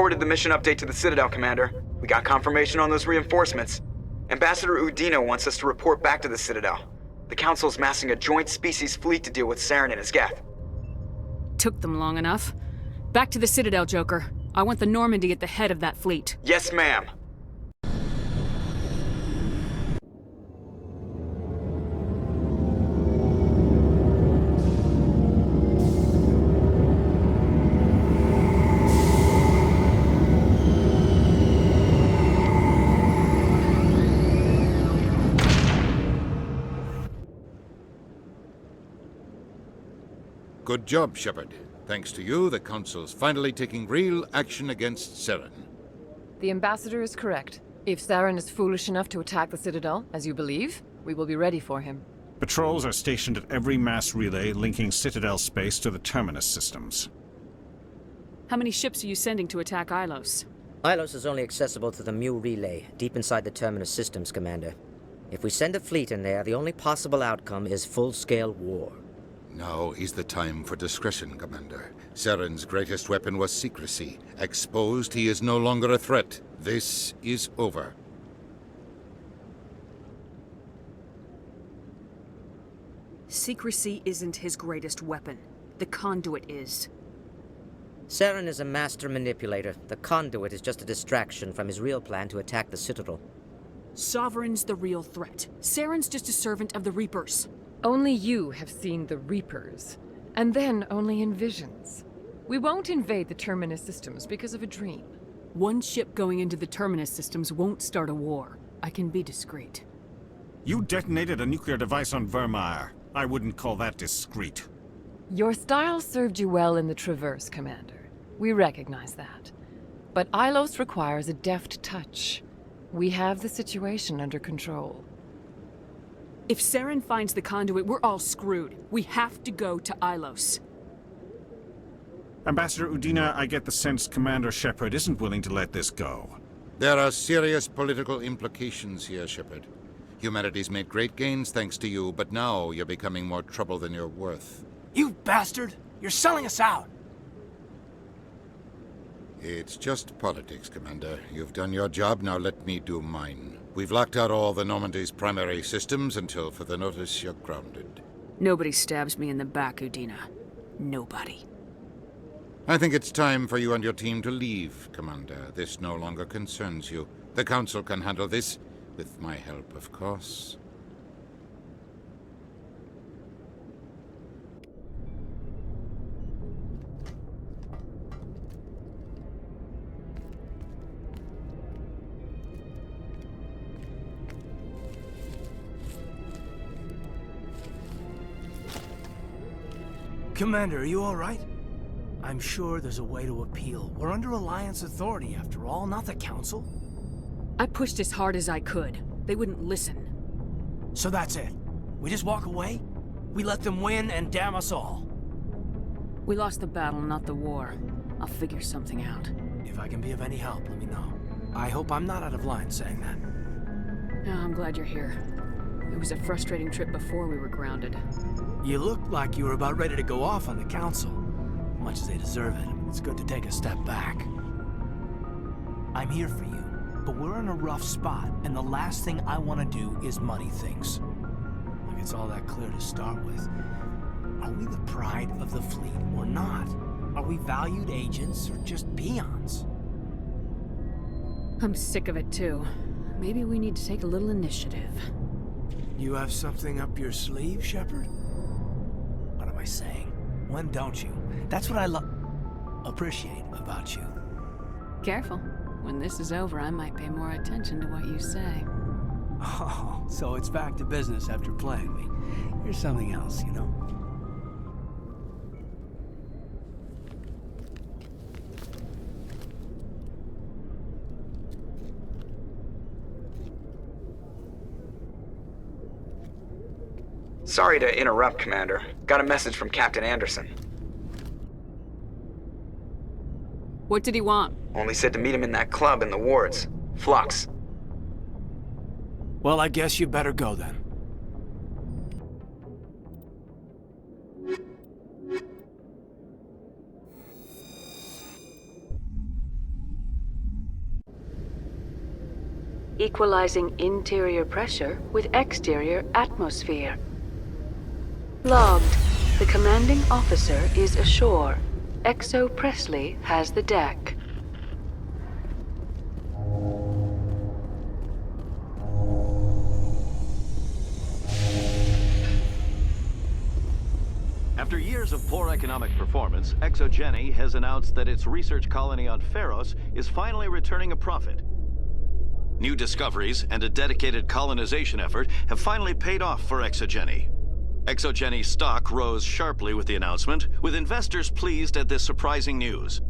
forwarded the mission update to the Citadel, Commander. We got confirmation on those reinforcements. Ambassador Udina wants us to report back to the Citadel. The Council's massing a joint species fleet to deal with Saren and his Geth. Took them long enough. Back to the Citadel, Joker. I want the Normandy at the head of that fleet. Yes, ma'am. Good job, Shepard. Thanks to you, the Council's finally taking real action against Saren. The Ambassador is correct. If Saren is foolish enough to attack the Citadel, as you believe, we will be ready for him. Patrols are stationed at every mass relay linking Citadel space to the Terminus systems. How many ships are you sending to attack Ilos? Ilos is only accessible to the Mu relay, deep inside the Terminus systems, Commander. If we send a fleet in there, the only possible outcome is full-scale war. Now is the time for discretion, Commander. Saren's greatest weapon was secrecy. Exposed, he is no longer a threat. This is over. Secrecy isn't his greatest weapon. The conduit is. Saren is a master manipulator. The conduit is just a distraction from his real plan to attack the Citadel. Sovereign's the real threat. Saren's just a servant of the Reapers. Only you have seen the Reapers, and then only in visions. We won't invade the Terminus systems because of a dream. One ship going into the Terminus systems won't start a war. I can be discreet. You detonated a nuclear device on Vermeer. I wouldn't call that discreet. Your style served you well in the Traverse, Commander. We recognize that. But Ilos requires a deft touch. We have the situation under control. If Saren finds the conduit, we're all screwed. We have to go to Ilos. Ambassador Udina, I get the sense Commander Shepard isn't willing to let this go. There are serious political implications here, Shepard. Humanity's made great gains thanks to you, but now you're becoming more trouble than you're worth. You bastard! You're selling us out! It's just politics, Commander. You've done your job, now let me do mine. We've locked out all the Normandy's primary systems until further notice you're grounded. Nobody stabs me in the back, Udina. Nobody. I think it's time for you and your team to leave, Commander. This no longer concerns you. The Council can handle this, with my help, of course. Commander, are you all right? I'm sure there's a way to appeal. We're under Alliance authority, after all, not the Council. I pushed as hard as I could. They wouldn't listen. So that's it? We just walk away? We let them win and damn us all? We lost the battle, not the war. I'll figure something out. If I can be of any help, let me know. I hope I'm not out of line saying that. No, I'm glad you're here. It was a frustrating trip before we were grounded. You looked like you were about ready to go off on the Council. Much as they deserve it, it's good to take a step back. I'm here for you, but we're in a rough spot, and the last thing I want to do is muddy things. Like it's all that clear to start with. Are we the pride of the fleet or not? Are we valued agents or just peons? I'm sick of it too. Maybe we need to take a little initiative. You have something up your sleeve, Shepard? What am I saying? When don't you? That's what I appreciate about you. Careful. When this is over, I might pay more attention to what you say. Oh, so it's back to business after playing me. You're something else, you know? Sorry to interrupt, Commander. Got a message from Captain Anderson. What did he want? Only said to meet him in that club in the wards. Flux. Well, I guess you better go then. equalizing interior pressure with exterior atmosphere. Logged. The commanding officer is ashore. Exo Presley has the deck. After years of poor economic performance, ExoGeni has announced that its research colony on Pharos is finally returning a profit. New discoveries and a dedicated colonization effort have finally paid off for ExoGeni. ExoGeni's stock rose sharply with the announcement, with investors pleased at this surprising news.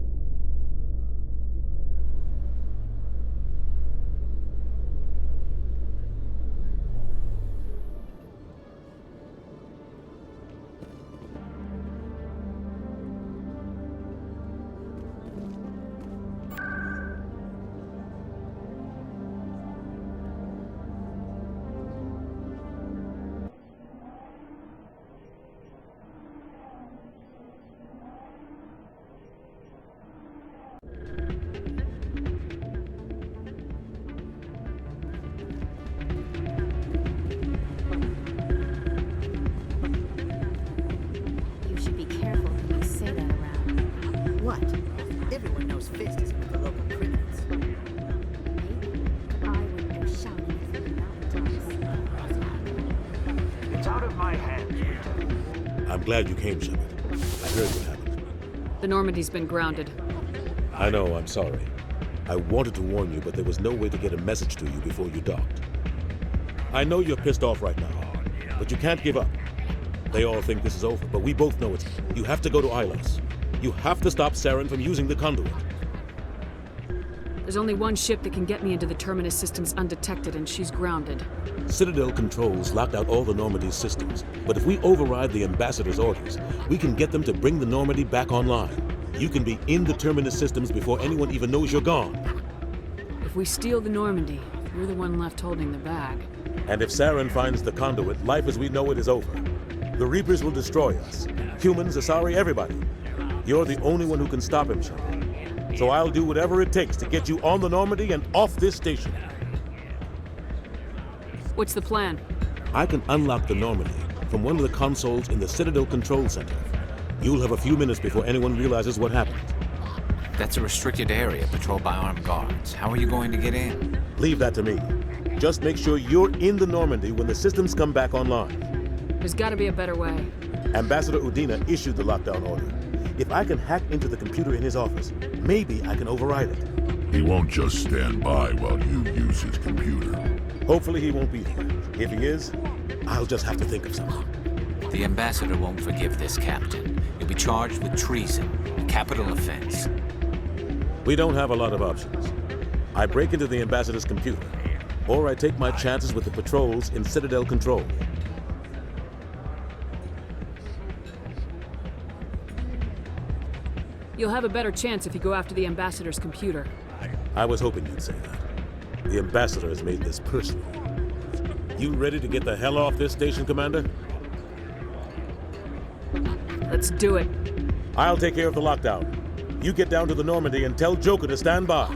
You should be careful when you say that around. What? Everyone knows Fist is with the local criminals. Maybe, but I wouldn't go shouting through the mountains. It's out of my hands. I'm glad you came, Shepard. I heard what happened. The Normandy's been grounded. I know, I'm sorry. I wanted to warn you, but there was no way to get a message to you before you docked. I know you're pissed off right now, but you can't give up. They all think this is over, but we both know it's... You have to go to Ilos. You have to stop Saren from using the conduit. There's only one ship that can get me into the Terminus systems undetected, and she's grounded. Citadel controls locked out all the Normandy's systems, but if we override the Ambassador's orders, we can get them to bring the Normandy back online. You can be in the Terminus systems before anyone even knows you're gone. If we steal the Normandy, you're the one left holding the bag. And if Saren finds the conduit, life as we know it is over. The Reapers will destroy us. Humans, Asari, everybody. You're the only one who can stop him, Shepard. So I'll do whatever it takes to get you on the Normandy and off this station. What's the plan? I can unlock the Normandy from one of the consoles in the Citadel Control Center. You'll have a few minutes before anyone realizes what happened. That's a restricted area patrolled by armed guards. How are you going to get in? Leave that to me. Just make sure you're in the Normandy when the systems come back online. There's gotta be a better way. Ambassador Udina issued the lockdown order. If I can hack into the computer in his office, maybe I can override it. He won't just stand by while you use his computer. Hopefully he won't be there. If he is, I'll just have to think of something. The Ambassador won't forgive this, Captain. You'll be charged with treason, a capital offense. We don't have a lot of options. I break into the Ambassador's computer, or I take my chances with the patrols in Citadel Control. You'll have a better chance if you go after the Ambassador's computer. I was hoping you'd say that. The Ambassador has made this personal. You ready to get the hell off this station, Commander? Let's do it. I'll take care of the lockdown. You get down to the Normandy and tell Joker to stand by.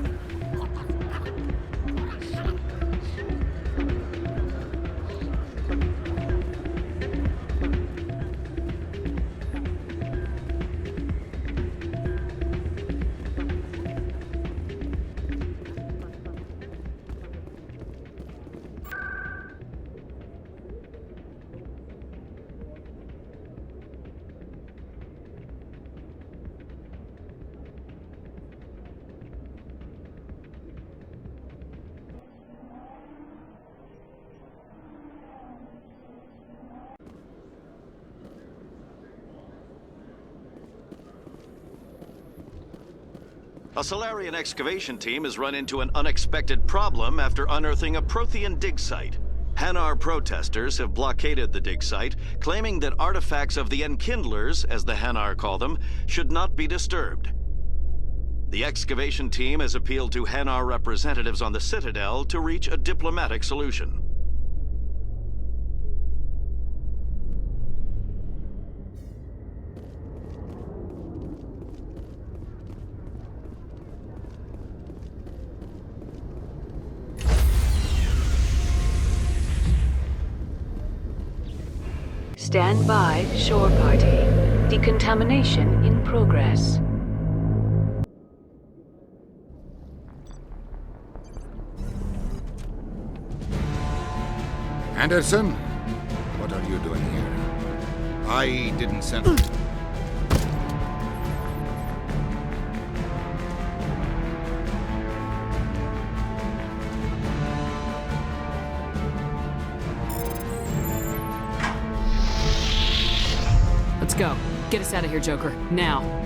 A Solarian excavation team has run into an unexpected problem after unearthing a Prothean dig site. Hanar protesters have blockaded the dig site, claiming that artifacts of the Enkindlers, as the Hanar call them, should not be disturbed. The excavation team has appealed to Hanar representatives on the Citadel to reach a diplomatic solution. Stand by, shore party. Decontamination in progress. Anderson, what are you doing here? I didn't send... Let's go. Get us out of here, Joker. Now.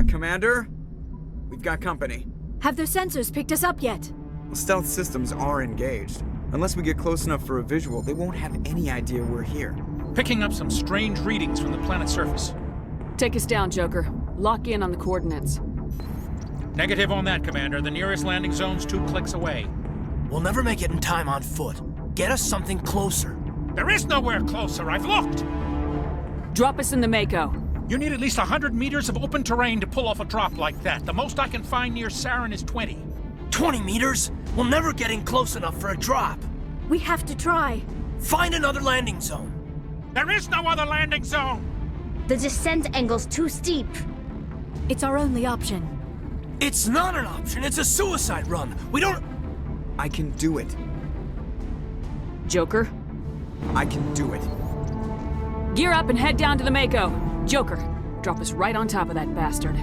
Commander? We've got company. Have their sensors picked us up yet? Stealth systems are engaged. Unless we get close enough for a visual, they won't have any idea we're here. Picking up some strange readings from the planet's surface. Take us down, Joker. Lock in on the coordinates. Negative on that, Commander. The nearest landing zone's 2 clicks away. We'll never make it in time on foot. Get us something closer. There is nowhere closer. I've looked. Drop us in the Mako. You need at least 100 meters of open terrain to pull off a drop like that. The most I can find near Saren is 20. 20 meters? We'll never get in close enough for a drop. We have to try. Find another landing zone. There is no other landing zone! The descent angle's too steep. It's our only option. It's not an option. It's a suicide run. We don't... I can do it. Joker? I can do it. Gear up and head down to the Mako. Joker, drop us right on top of that bastard.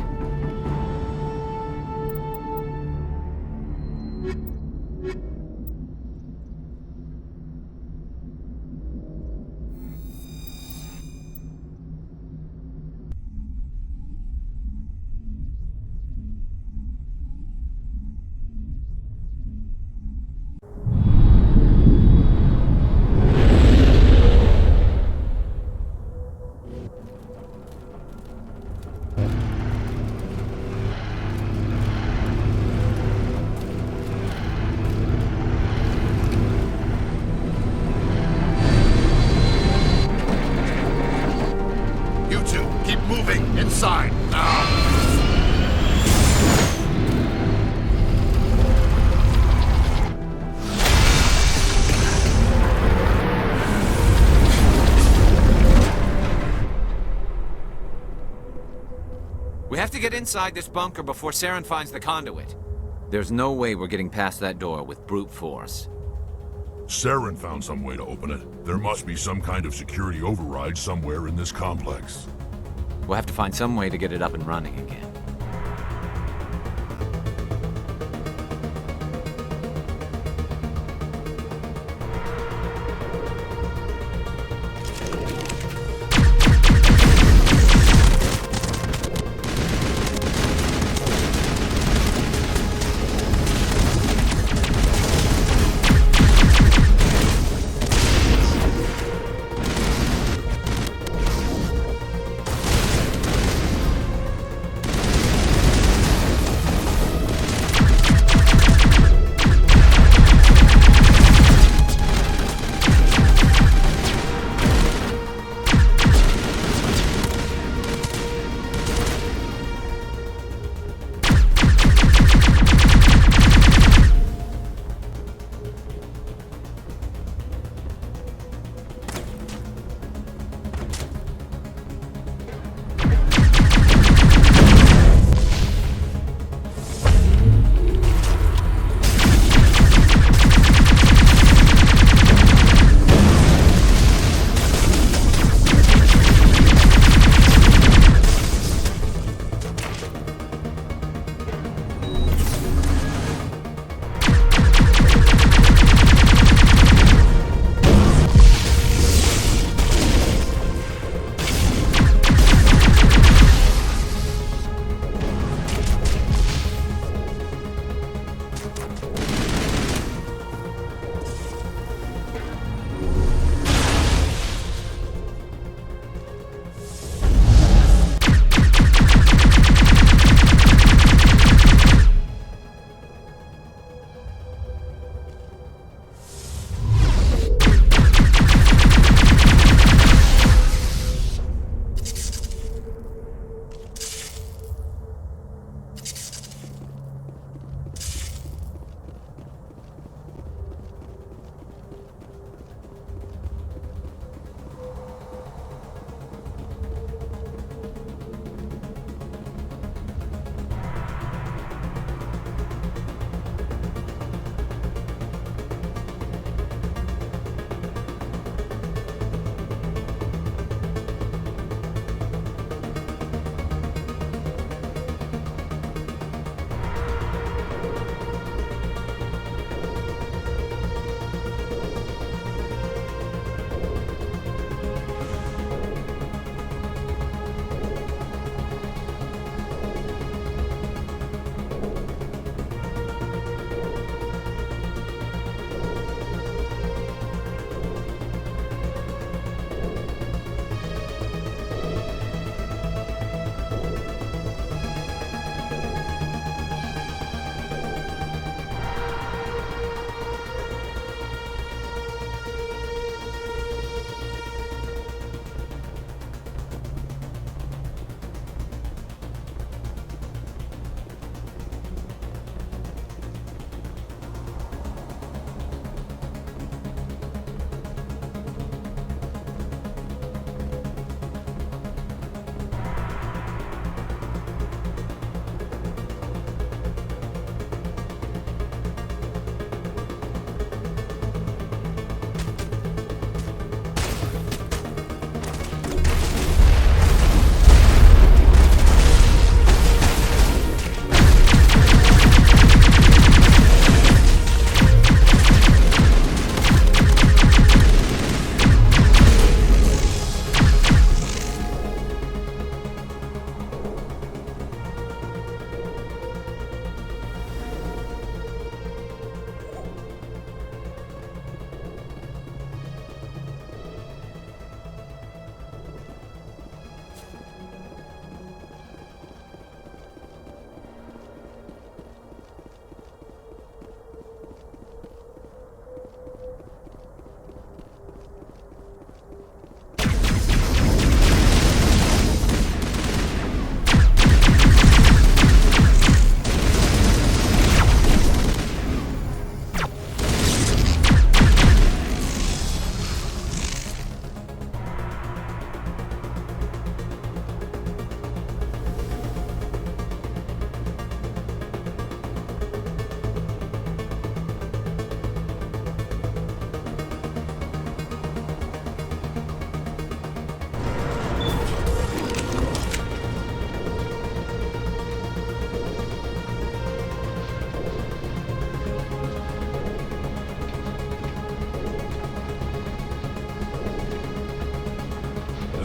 Inside, now! We have to get inside this bunker before Saren finds the conduit. There's no way we're getting past that door with brute force. Saren found some way to open it. There must be some kind of security override somewhere in this complex. We'll have to find some way to get it up and running again.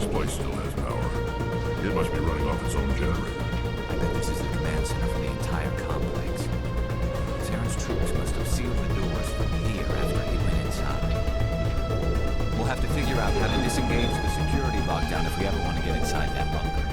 this place still has power. It must be running off its own generator. I bet this is the command center for the entire complex. Saren's troops must have sealed the doors from here after he went inside. We'll have to figure out how to disengage the security lockdown if we ever want to get inside that bunker.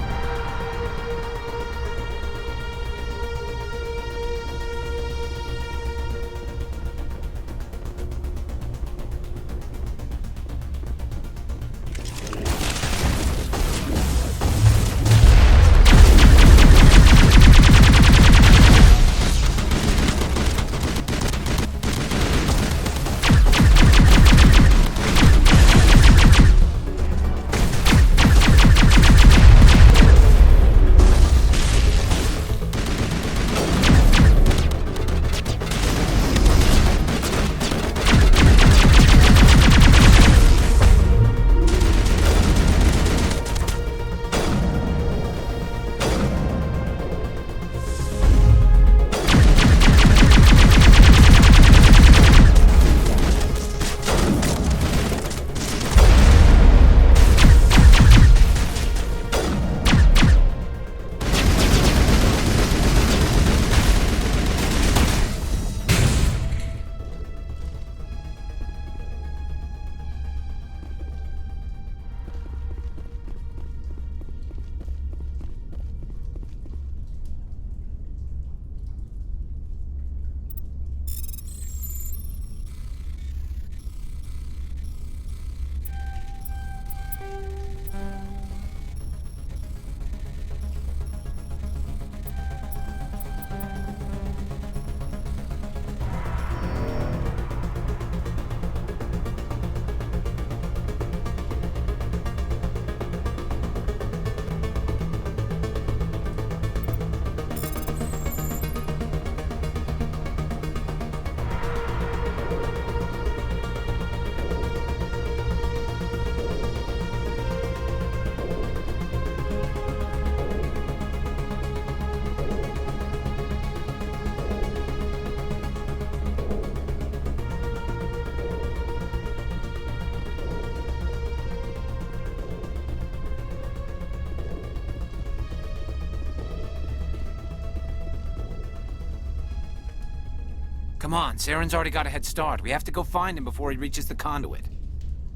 Come on, Saren's already got a head start. We have to go find him before he reaches the conduit.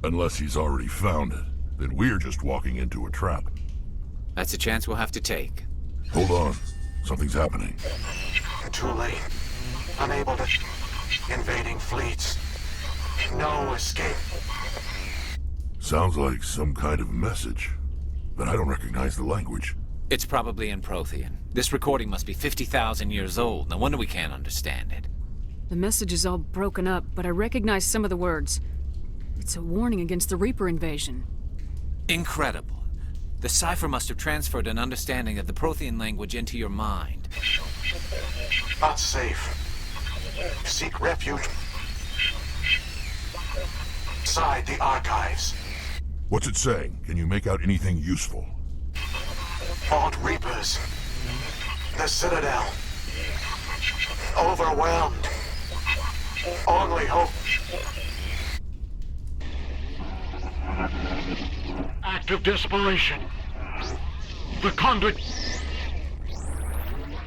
Unless he's already found it, then we're just walking into a trap. That's a chance we'll have to take. Hold on. Something's happening. Too late. Unable to... Invading fleets. No escape. Sounds like some kind of message, but I don't recognize the language. It's probably in Prothean. This recording must be 50,000 years old. No wonder we can't understand it. The message is all broken up, but I recognize some of the words. It's a warning against the Reaper invasion. Incredible. The cipher must have transferred an understanding of the Prothean language into your mind. Not safe. Seek refuge. Inside the archives. What's it saying? Can you make out anything useful? Fought Reapers. The Citadel. Overwhelmed. Only hope. Act of desperation. The conduit.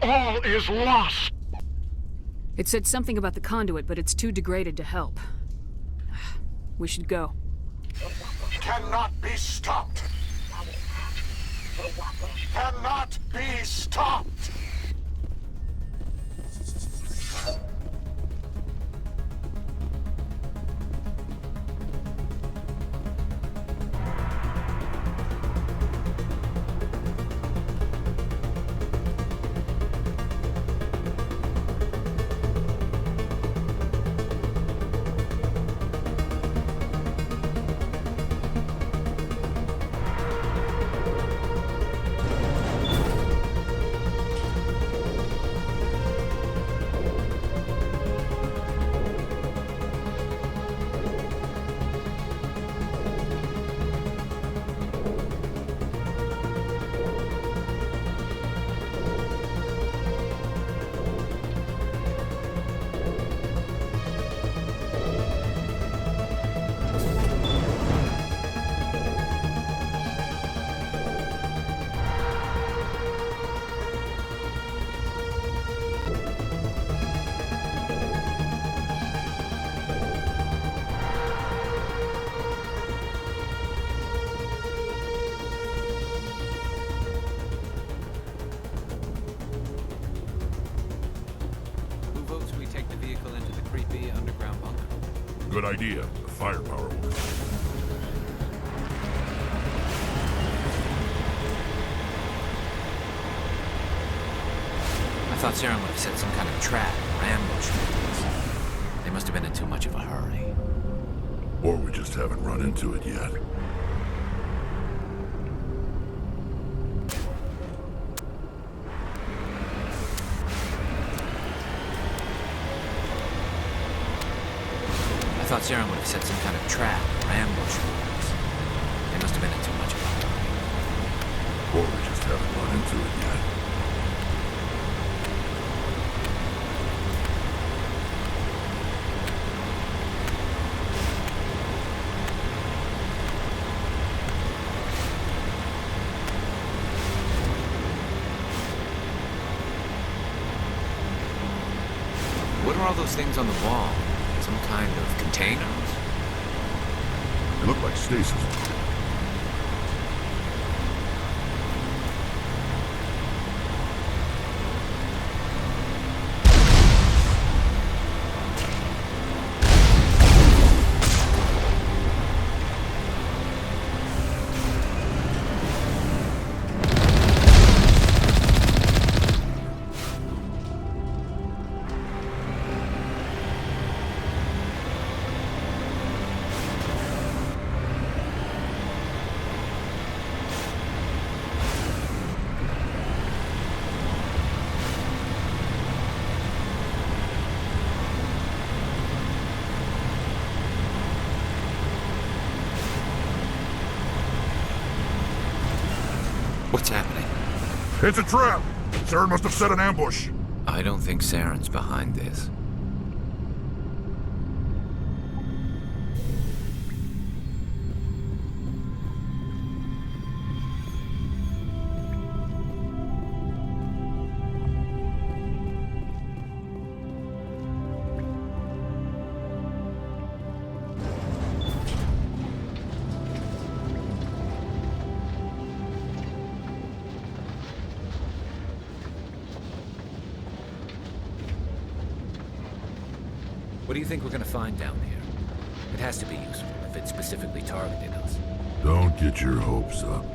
All is lost. It said something about the conduit, but it's too degraded to help. We should go. Cannot be stopped. Cannot be stopped. Good idea. The firepower works. I thought Saren would have set some kind of trap or ambush for us. They must have been in too much of a hurry. Or we just haven't run into it yet. I thought Saren would have set some kind of trap or ambush for us. They must have been in too much of a hurry. Or we just haven't run into it yet. What are all those things on the wall? Some kind of containers? They look like stasis. What's happening? It's a trap! Saren must have set an ambush. I don't think Saren's behind this. What do you think we're gonna find down here? It has to be useful if it specifically targeted us. Don't get your hopes up.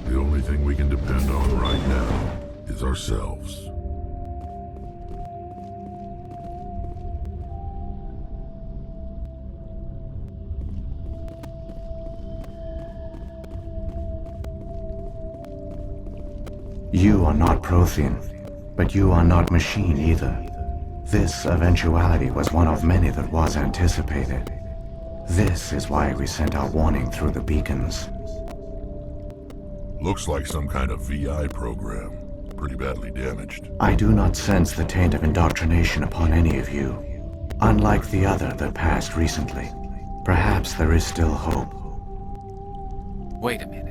The only thing we can depend on right now is ourselves. You are not Prothean, but you are not machine either. This eventuality was one of many that was anticipated. This is why we sent our warning through the beacons. Looks like some kind of VI program. Pretty badly damaged. I do not sense the taint of indoctrination upon any of you. Unlike the other that passed recently, perhaps there is still hope. Wait a minute.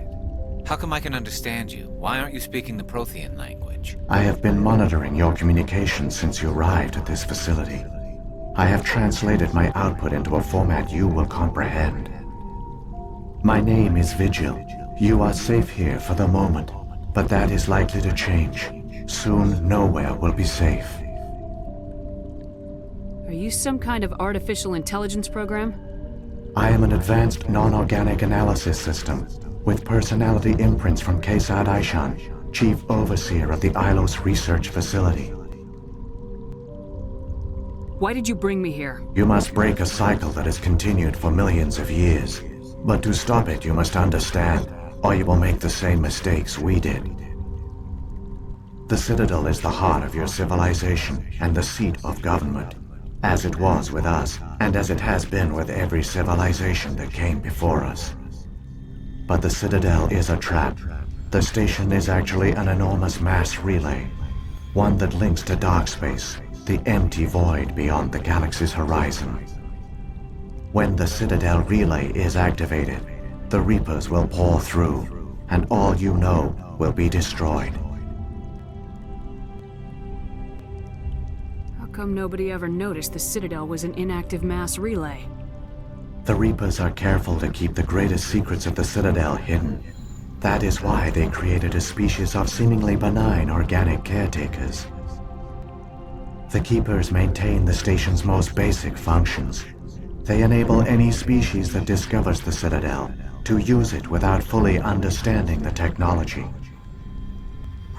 How come I can understand you? Why aren't you speaking the Prothean language? I have been monitoring your communications since you arrived at this facility. I have translated my output into a format you will comprehend. My name is Vigil. You are safe here for the moment, but that is likely to change. Soon, nowhere will be safe. Are you some kind of artificial intelligence program? I am an advanced non-organic analysis system, with personality imprints from Kesad Aishan, Chief Overseer of the Ilos Research Facility. Why did you bring me here? You must break a cycle that has continued for millions of years. But to stop it, you must understand, or you will make the same mistakes we did. The Citadel is the heart of your civilization and the seat of government, as it was with us, and as it has been with every civilization that came before us. But the Citadel is a trap. The station is actually an enormous mass relay, one that links to dark space, the empty void beyond the galaxy's horizon. When the Citadel relay is activated, the Reapers will pour through, and all you know will be destroyed. How come nobody ever noticed the Citadel was an inactive mass relay? The Reapers are careful to keep the greatest secrets of the Citadel hidden. That is why they created a species of seemingly benign organic caretakers. The Keepers maintain the station's most basic functions. They enable any species that discovers the Citadel to use it without fully understanding the technology.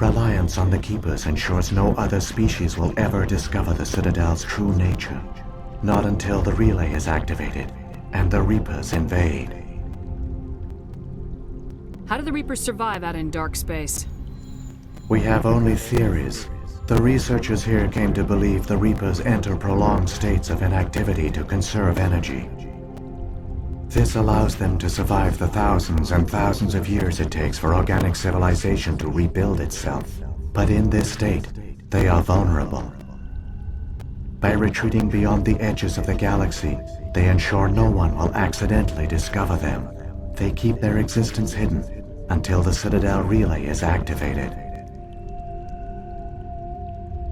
Reliance on the Keepers ensures no other species will ever discover the Citadel's true nature, not until the relay is activated and the Reapers invade. How do the Reapers survive out in dark space? We have only theories. The researchers here came to believe the Reapers enter prolonged states of inactivity to conserve energy. This allows them to survive the thousands and thousands of years it takes for organic civilization to rebuild itself. But in this state, they are vulnerable. By retreating beyond the edges of the galaxy, they ensure no one will accidentally discover them. They keep their existence hidden until the Citadel relay is activated.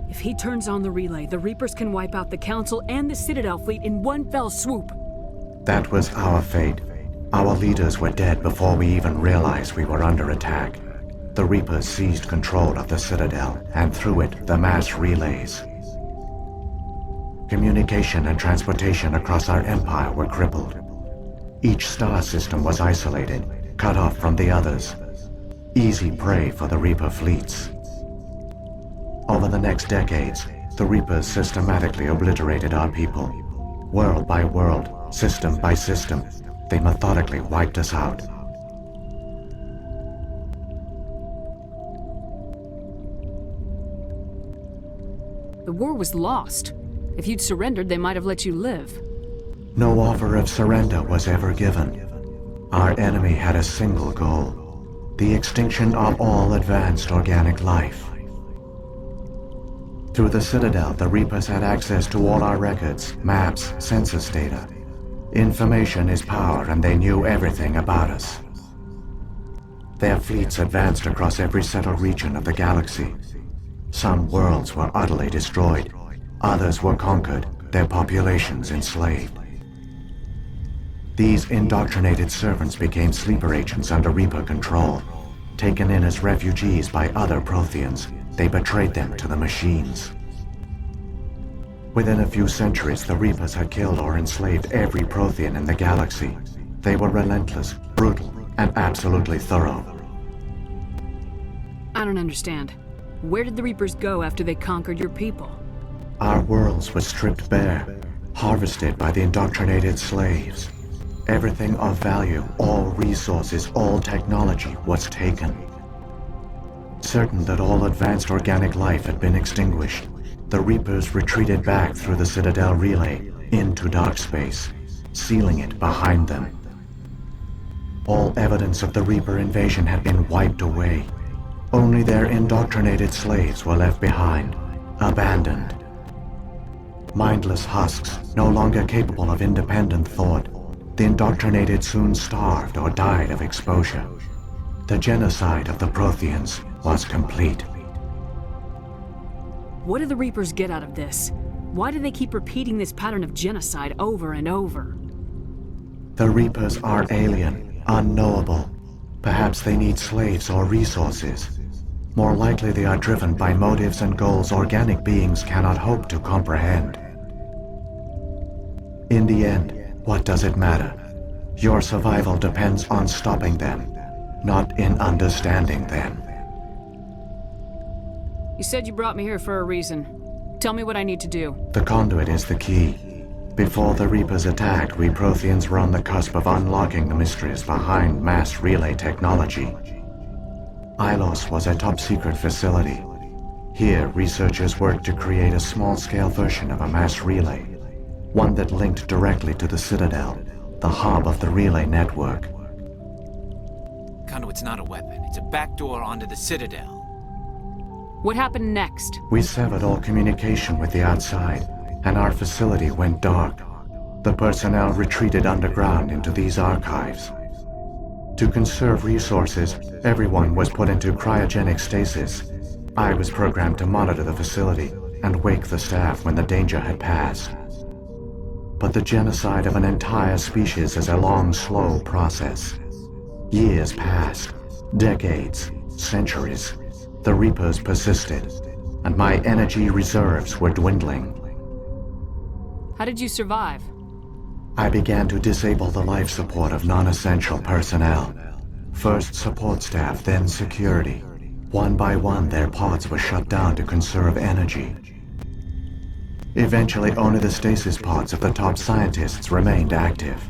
If he turns on the relay, the Reapers can wipe out the Council and the Citadel fleet in one fell swoop. That was our fate. Our leaders were dead before we even realized we were under attack. The Reapers seized control of the Citadel, and through it, the mass relays. Communication and transportation across our empire were crippled. Each star system was isolated, cut off from the others. Easy prey for the Reaper fleets. Over the next decades, the Reapers systematically obliterated our people. World by world, system by system, they methodically wiped us out. The war was lost. If you'd surrendered, they might have let you live. No offer of surrender was ever given. Our enemy had a single goal: the extinction of all advanced organic life. Through the Citadel, the Reapers had access to all our records, maps, census data. Information is power, and they knew everything about us. Their fleets advanced across every settled region of the galaxy. Some worlds were utterly destroyed. Others were conquered, their populations enslaved. These indoctrinated servants became sleeper agents under Reaper control. Taken in as refugees by other Protheans, they betrayed them to the machines. Within a few centuries, the Reapers had killed or enslaved every Prothean in the galaxy. They were relentless, brutal, and absolutely thorough. I don't understand. Where did the Reapers go after they conquered your people? Our worlds were stripped bare, harvested by the indoctrinated slaves. Everything of value, all resources, all technology was taken. Certain that all advanced organic life had been extinguished, the Reapers retreated back through the Citadel relay into dark space, sealing it behind them. All evidence of the Reaper invasion had been wiped away. Only their indoctrinated slaves were left behind, abandoned. Mindless husks, no longer capable of independent thought, the indoctrinated soon starved or died of exposure. The genocide of the Protheans was complete. What do the Reapers get out of this? Why do they keep repeating this pattern of genocide over and over? The Reapers are alien, unknowable. Perhaps they need slaves or resources. More likely they are driven by motives and goals organic beings cannot hope to comprehend. In the end, what does it matter? Your survival depends on stopping them, not in understanding them. You said you brought me here for a reason. Tell me what I need to do. The conduit is the key. Before the Reapers attacked, we Protheans were on the cusp of unlocking the mysteries behind mass relay technology. Ilos was a top-secret facility. Here, researchers worked to create a small-scale version of a mass relay, one that linked directly to the Citadel, the hub of the relay network. Conduit's not a weapon. It's a backdoor onto the Citadel. What happened next? We severed all communication with the outside, and our facility went dark. The personnel retreated underground into these archives. To conserve resources, everyone was put into cryogenic stasis. I was programmed to monitor the facility and wake the staff when the danger had passed. But the genocide of an entire species is a long, slow process. Years passed, decades, centuries. The Reapers persisted, and my energy reserves were dwindling. How did you survive? I began to disable the life support of non-essential personnel. First support staff, then security. One by one, their pods were shut down to conserve energy. Eventually, only the stasis pods of the top scientists remained active.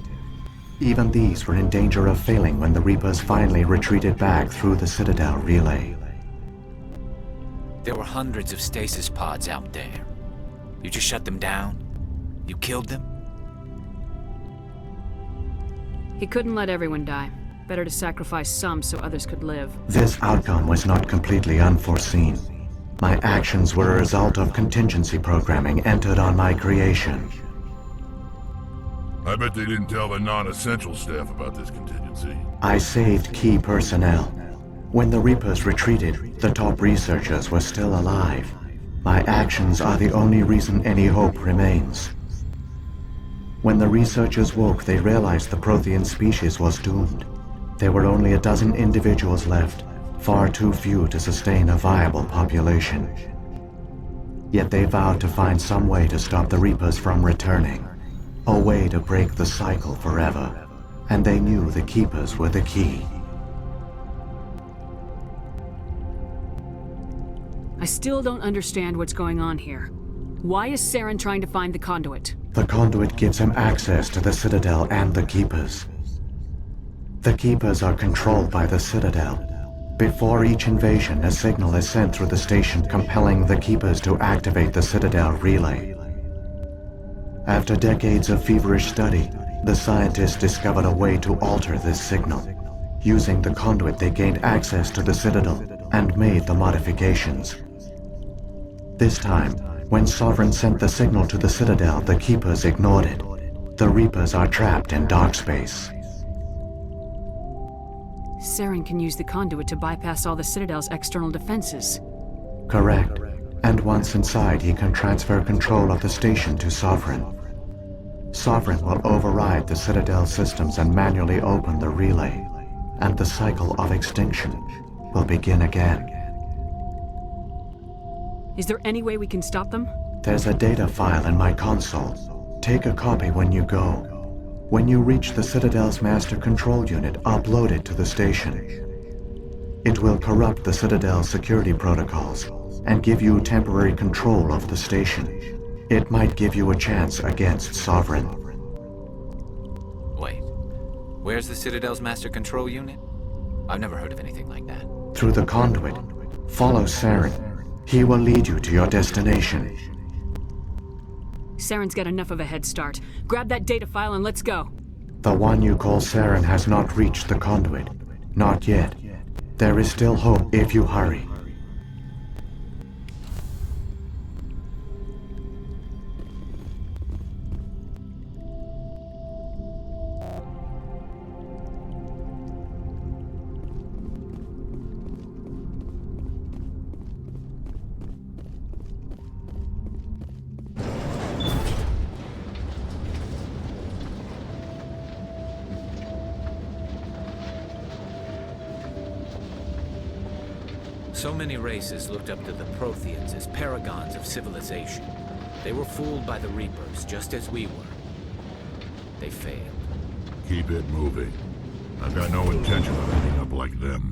Even these were in danger of failing when the Reapers finally retreated back through the Citadel relay. There were hundreds of stasis pods out there. You just shut them down? You killed them? He couldn't let everyone die. Better to sacrifice some so others could live. This outcome was not completely unforeseen. My actions were a result of contingency programming entered on my creation. I bet they didn't tell the non-essential staff about this contingency. I saved key personnel. When the Reapers retreated, the top researchers were still alive. My actions are the only reason any hope remains. When the researchers woke, they realized the Prothean species was doomed. There were only a dozen individuals left, far too few to sustain a viable population. Yet they vowed to find some way to stop the Reapers from returning. A way to break the cycle forever. And they knew the Keepers were the key. I still don't understand what's going on here. Why is Saren trying to find the conduit? The conduit gives him access to the Citadel and the Keepers. The Keepers are controlled by the Citadel. Before each invasion, a signal is sent through the station compelling the Keepers to activate the Citadel relay. After decades of feverish study, the scientists discovered a way to alter this signal. Using the conduit, they gained access to the Citadel and made the modifications. This time, when Sovereign sent the signal to the Citadel, the Keepers ignored it. The Reapers are trapped in dark space. Saren can use the conduit to bypass all the Citadel's external defenses. Correct. And once inside, he can transfer control of the station to Sovereign. Sovereign will override the Citadel systems and manually open the relay. And the cycle of extinction will begin again. Is there any way we can stop them? There's a data file in my console. Take a copy when you go. When you reach the Citadel's master control unit, upload it to the station. It will corrupt the Citadel's security protocols and give you temporary control of the station. It might give you a chance against Sovereign. Wait, where's the Citadel's master control unit? I've never heard of anything like that. Through the conduit, follow Saren. He will lead you to your destination. Saren's got enough of a head start. Grab that data file and let's go. The one you call Saren has not reached the conduit. Not yet. There is still hope if you hurry. So many races looked up to the Protheans as paragons of civilization. They were fooled by the Reapers, just as we were. They failed. Keep it moving. I've got no intention of ending up like them.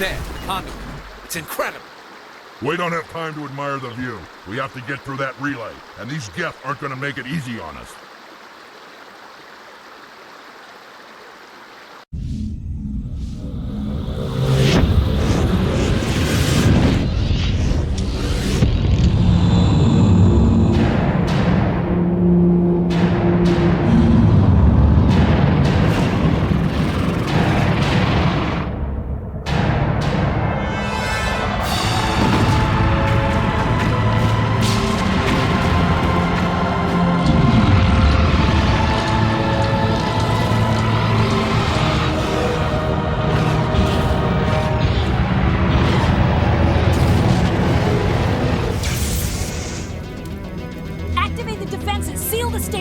There, the conduit. It's incredible. We don't have time to admire the view. We have to get through that relay, and these Geth aren't gonna make it easy on us.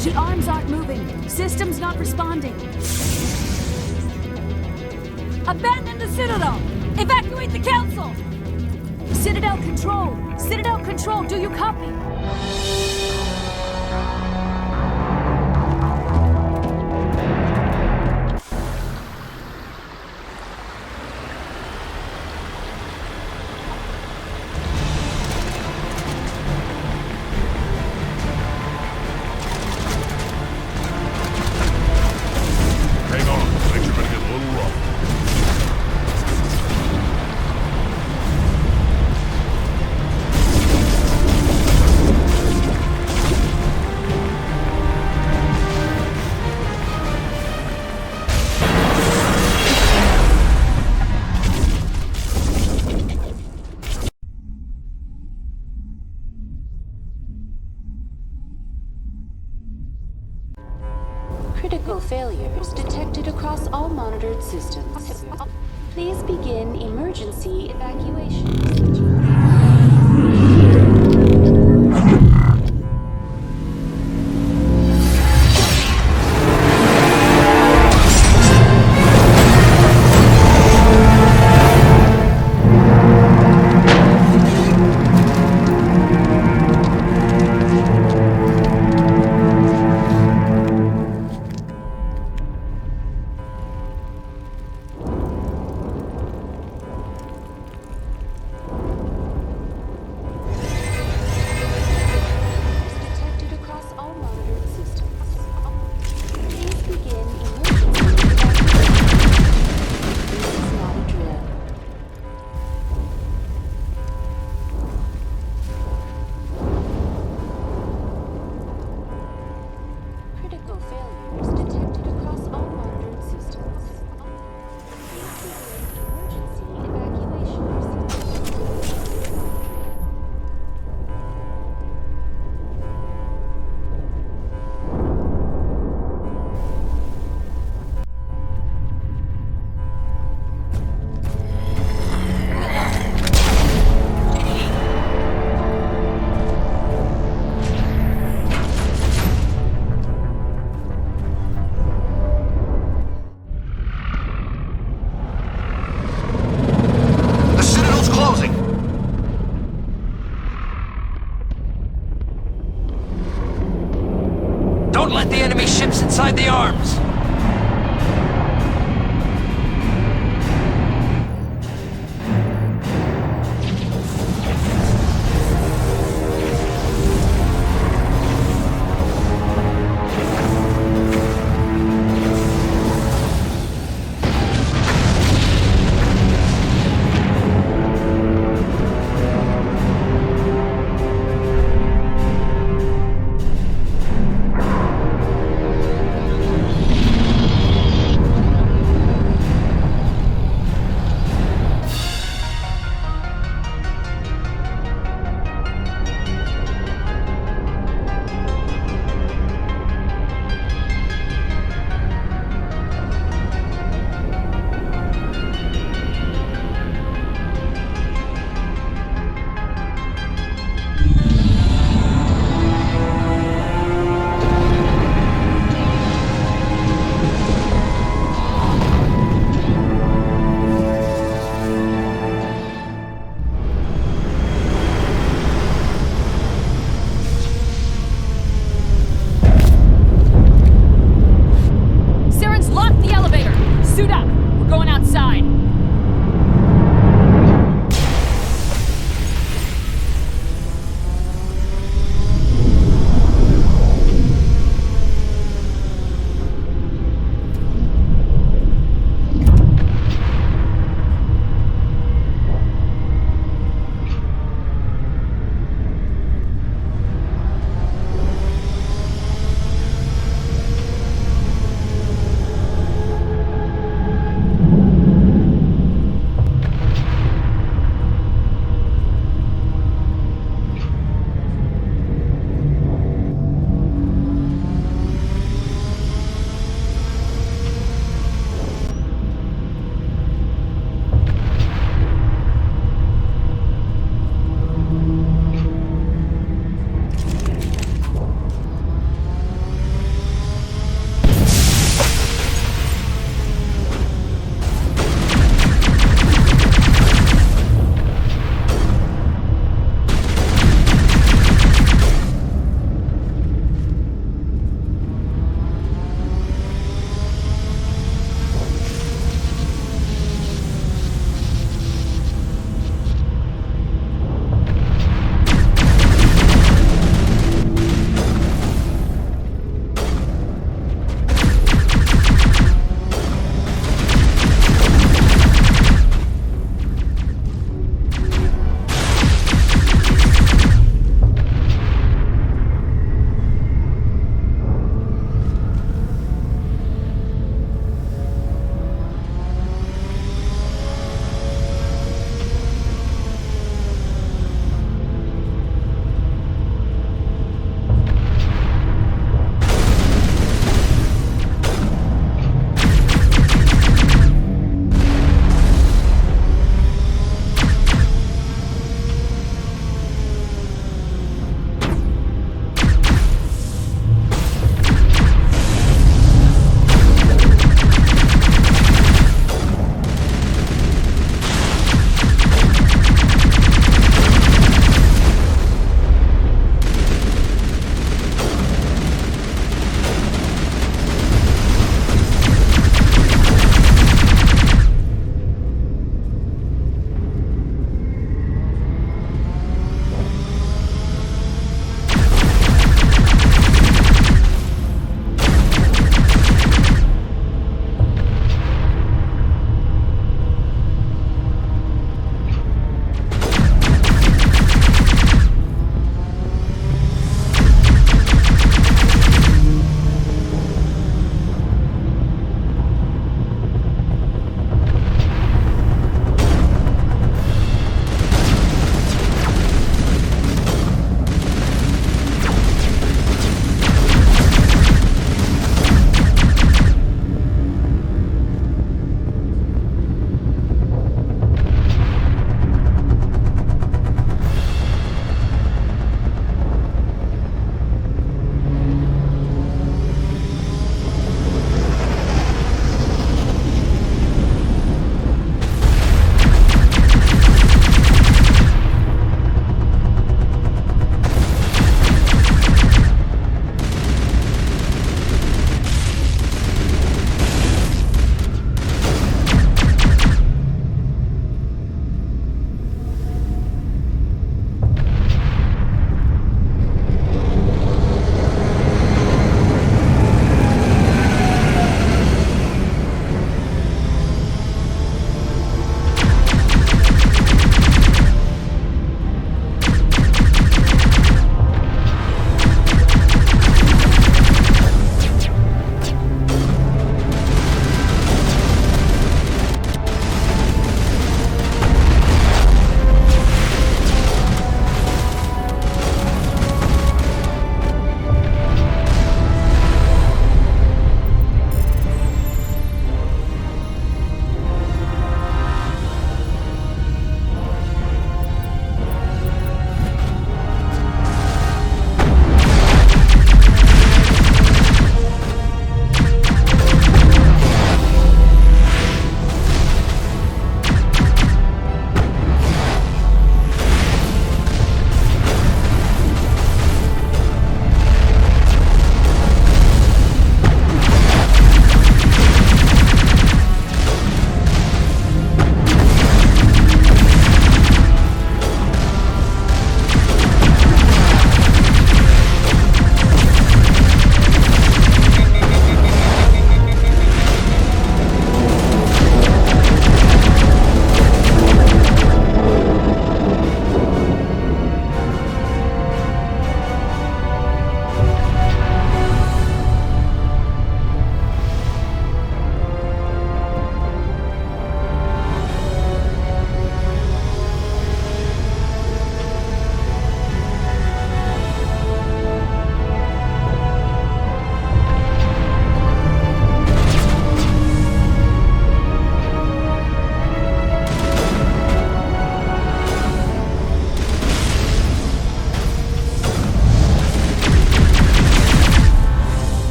The arms aren't moving. System's not responding. Abandon the Citadel! Evacuate the Council! Citadel Control! Citadel Control, do you copy? Critical failures detected across all monitored systems. Please begin emergency evacuation.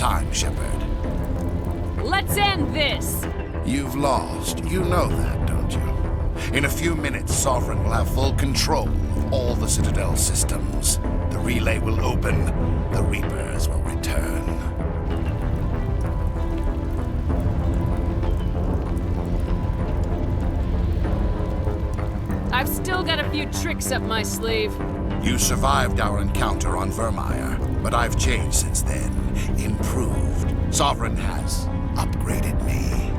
time, Shepard. Let's end this! You've lost. You know that, don't you? In a few minutes, Sovereign will have full control of all the Citadel systems. The relay will open. The Reapers will return. I've still got a few tricks up my sleeve. You survived our encounter on Vermeer, but I've changed since then. Improved. Sovereign has upgraded me.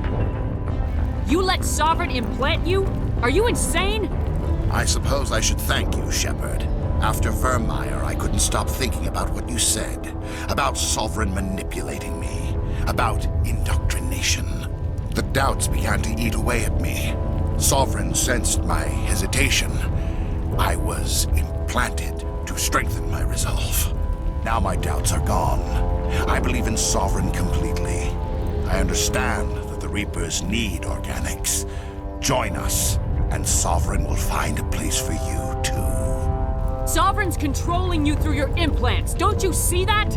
You let Sovereign implant you? Are you insane? I suppose I should thank you, Shepard. After Vermeer, I couldn't stop thinking about what you said. About Sovereign manipulating me. About indoctrination. The doubts began to eat away at me. Sovereign sensed my hesitation. I was implanted to strengthen my resolve. Now my doubts are gone. I believe in Sovereign completely. I understand that the Reapers need organics. Join us, and Sovereign will find a place for you, too. Sovereign's controlling you through your implants. Don't you see that?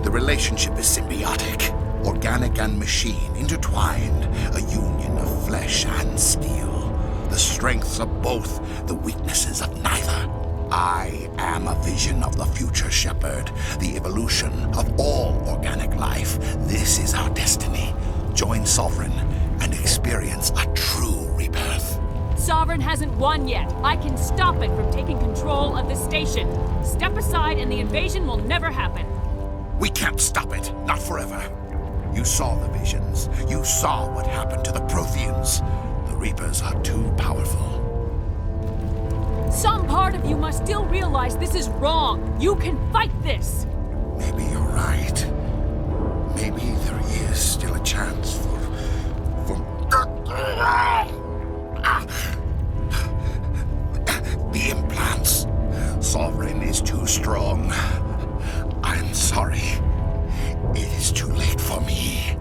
The relationship is symbiotic. Organic and machine intertwined. A union of flesh and steel. The strengths of both, the weaknesses of neither. I am a vision of the future, Shepard. The evolution of all organic life. This is our destiny. Join Sovereign and experience a true rebirth. Sovereign hasn't won yet. I can stop it from taking control of the station. Step aside and the invasion will never happen. We can't stop it. Not forever. You saw the visions. You saw what happened to the Protheans. The Reapers are too powerful. Some part of you must still realize this is wrong. You can fight this. Maybe you're right. Maybe there is still a chance for... The implants. Sovereign is too strong. I'm sorry. It is too late for me.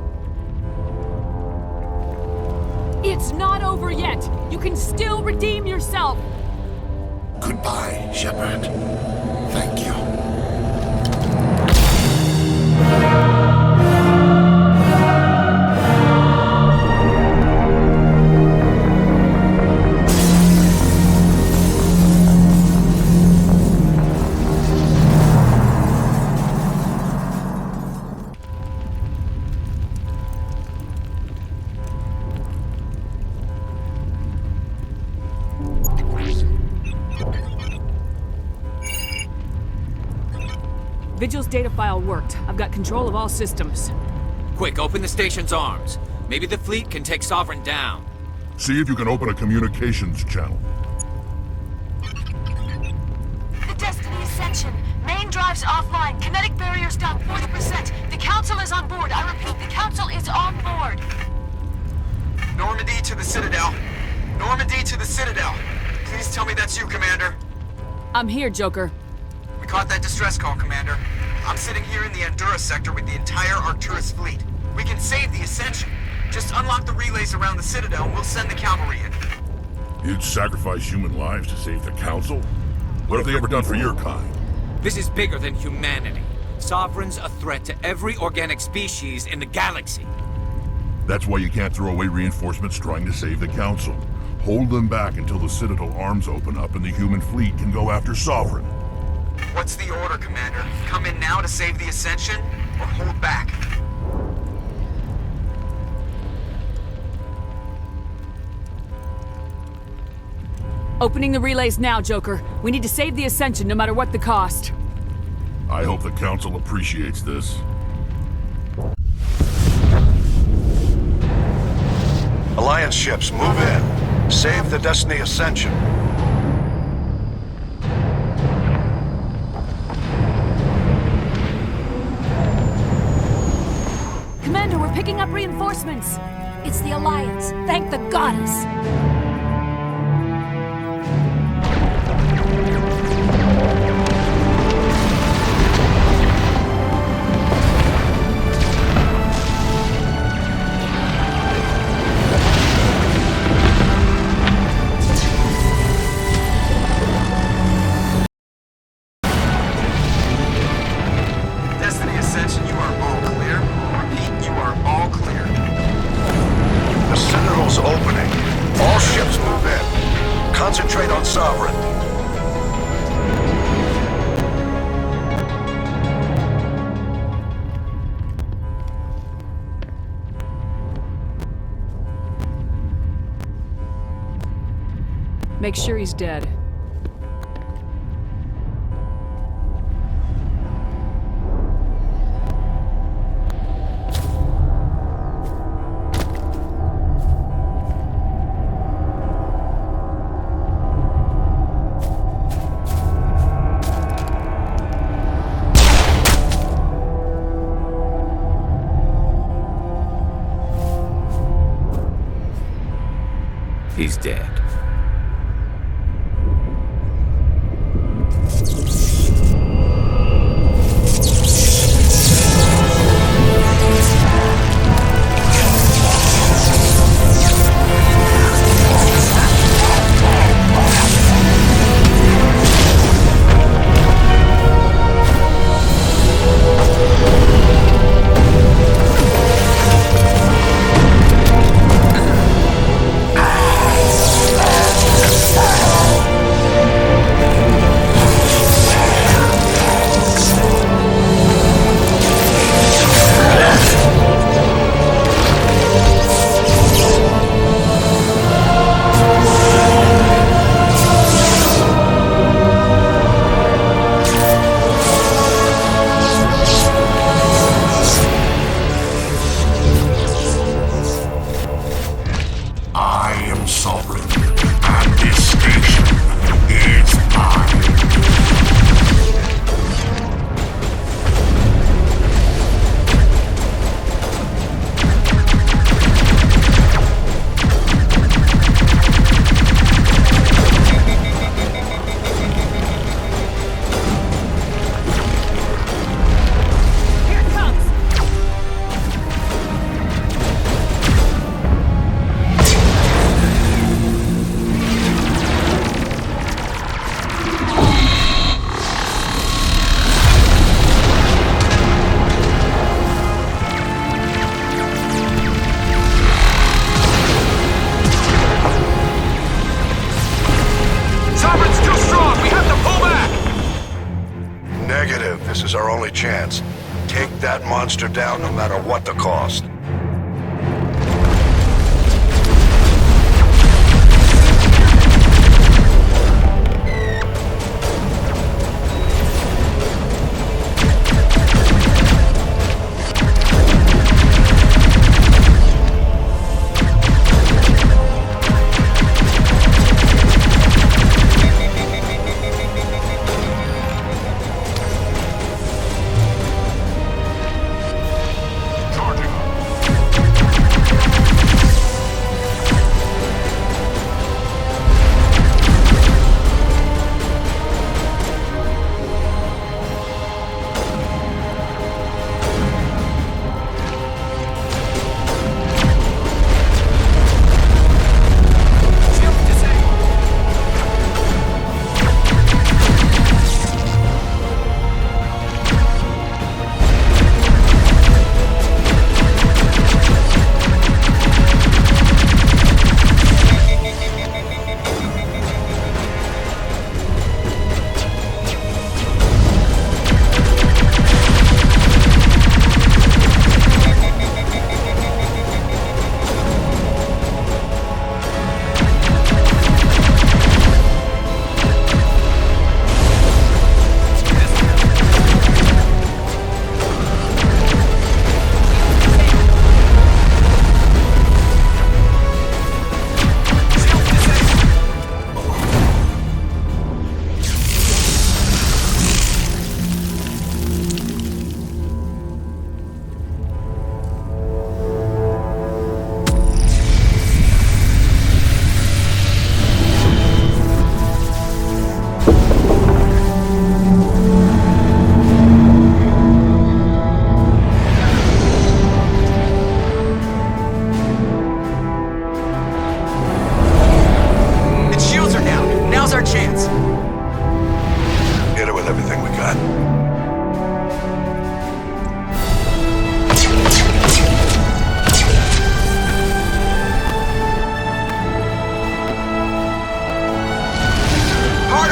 It's not over yet. You can still redeem yourself. Goodbye, Shepard. Thank you. Vigil's data file worked. I've got control of all systems. Quick, open the station's arms. Maybe the fleet can take Sovereign down. See if you can open a communications channel. The Destiny Ascension. Main drives offline. Kinetic barriers down 40%. The Council is on board. I repeat, the Council is on board. Normandy to the Citadel. Normandy to the Citadel. Please tell me that's you, Commander. I'm here, Joker. We caught that distress call, Commander. I'm sitting here in the Endura sector with the entire Arcturus fleet. We can save the Ascension. Just unlock the relays around the Citadel and we'll send the cavalry in. You'd sacrifice human lives to save the Council? What have they ever done for your kind? This is bigger than humanity. Sovereign's a threat to every organic species in the galaxy. That's why you can't throw away reinforcements trying to save the Council. Hold them back until the Citadel arms open up and the human fleet can go after Sovereign. What's the order, Commander? Come in now to save the Ascension, or hold back? Opening the relays now, Joker. We need to save the Ascension no matter what the cost. I hope the Council appreciates this. Alliance ships, move in. Save the Destiny Ascension. Commander, we're picking up reinforcements. It's the Alliance. Thank the goddess. Destiny Ascension, you are concentrate on Sovereign. Make sure he's dead. He's dead. This is our only chance. Take that monster down no matter what the cost.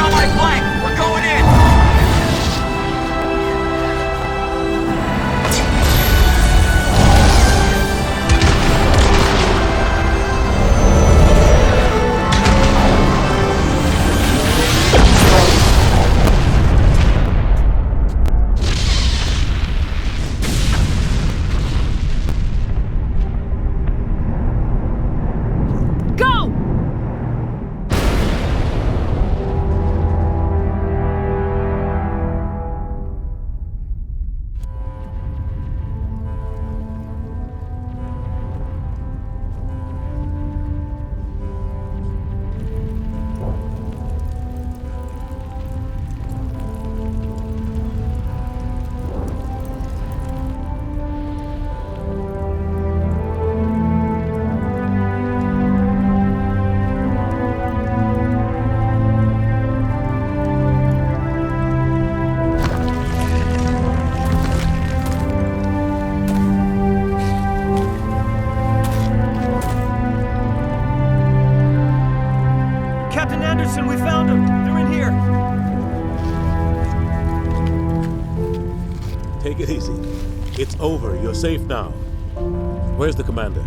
on my flank! We're going in! We found them! They're in here! Take it easy. It's over. You're safe now. Where's the commander?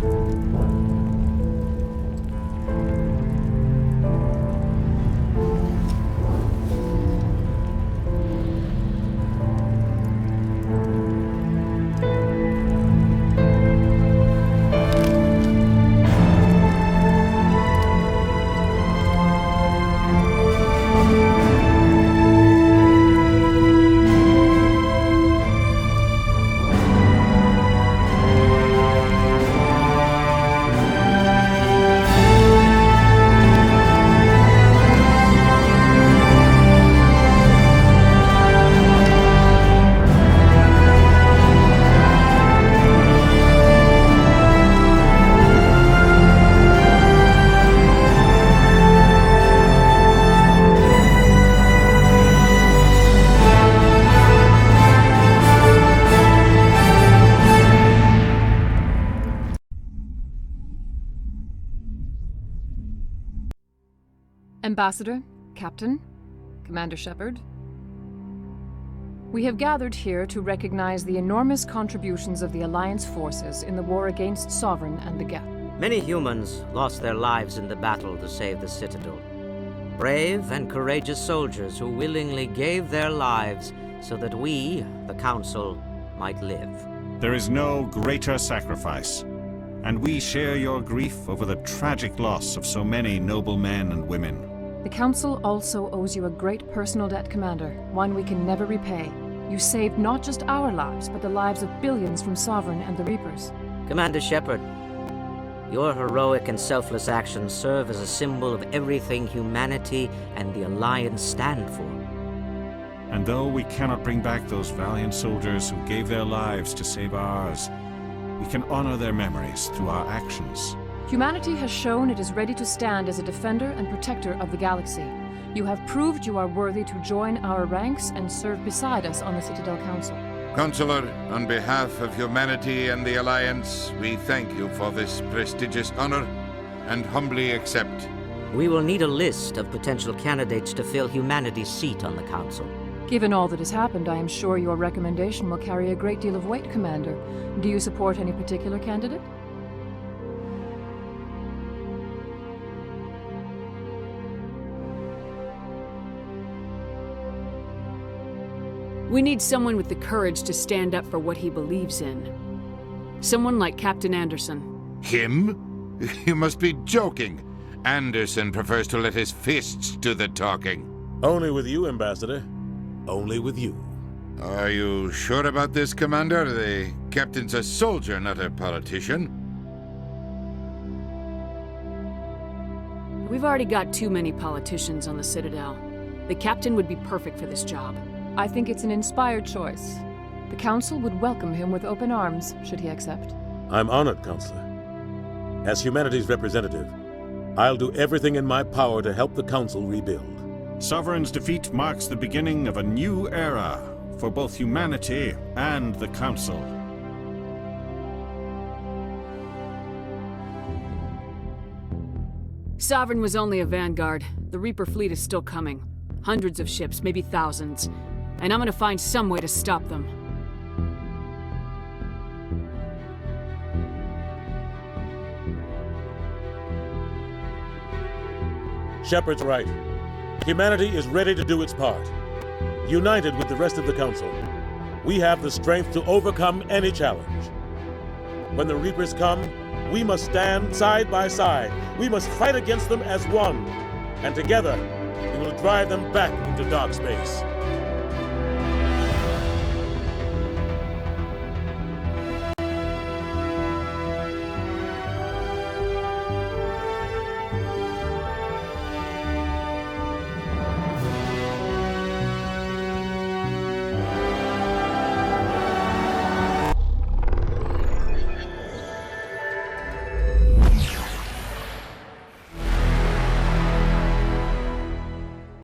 Ambassador, Captain, Commander Shepard. We have gathered here to recognize the enormous contributions of the Alliance forces in the war against Sovereign and the Geth. Many humans lost their lives in the battle to save the Citadel. Brave and courageous soldiers who willingly gave their lives so that we, the Council, might live. There is no greater sacrifice, and we share your grief over the tragic loss of so many noble men and women. The Council also owes you a great personal debt, Commander, one we can never repay. You saved not just our lives, but the lives of billions from Sovereign and the Reapers. Commander Shepard, your heroic and selfless actions serve as a symbol of everything humanity and the Alliance stand for. And though we cannot bring back those valiant soldiers who gave their lives to save ours, we can honor their memories through our actions. Humanity has shown it is ready to stand as a defender and protector of the galaxy. You have proved you are worthy to join our ranks and serve beside us on the Citadel Council. Consular, on behalf of humanity and the Alliance, we thank you for this prestigious honor and humbly accept. We will need a list of potential candidates to fill humanity's seat on the Council. Given all that has happened, I am sure your recommendation will carry a great deal of weight, Commander. Do you support any particular candidate? We need someone with the courage to stand up for what he believes in. Someone like Captain Anderson. Him? You must be joking. Anderson prefers to let his fists do the talking. Only with you, Ambassador. Only with you. Are you sure about this, Commander? The captain's a soldier, not a politician. We've already got too many politicians on the Citadel. The captain would be perfect for this job. I think it's an inspired choice. The Council would welcome him with open arms, should he accept. I'm honored, Counselor. As humanity's representative, I'll do everything in my power to help the Council rebuild. Sovereign's defeat marks the beginning of a new era for both humanity and the Council. Sovereign was only a vanguard. The Reaper fleet is still coming. Hundreds of ships, maybe thousands. And I'm gonna find some way to stop them. Shepard's right. Humanity is ready to do its part. United with the rest of the Council, we have the strength to overcome any challenge. When the Reapers come, we must stand side by side. We must fight against them as one. And together, we will drive them back into dark space.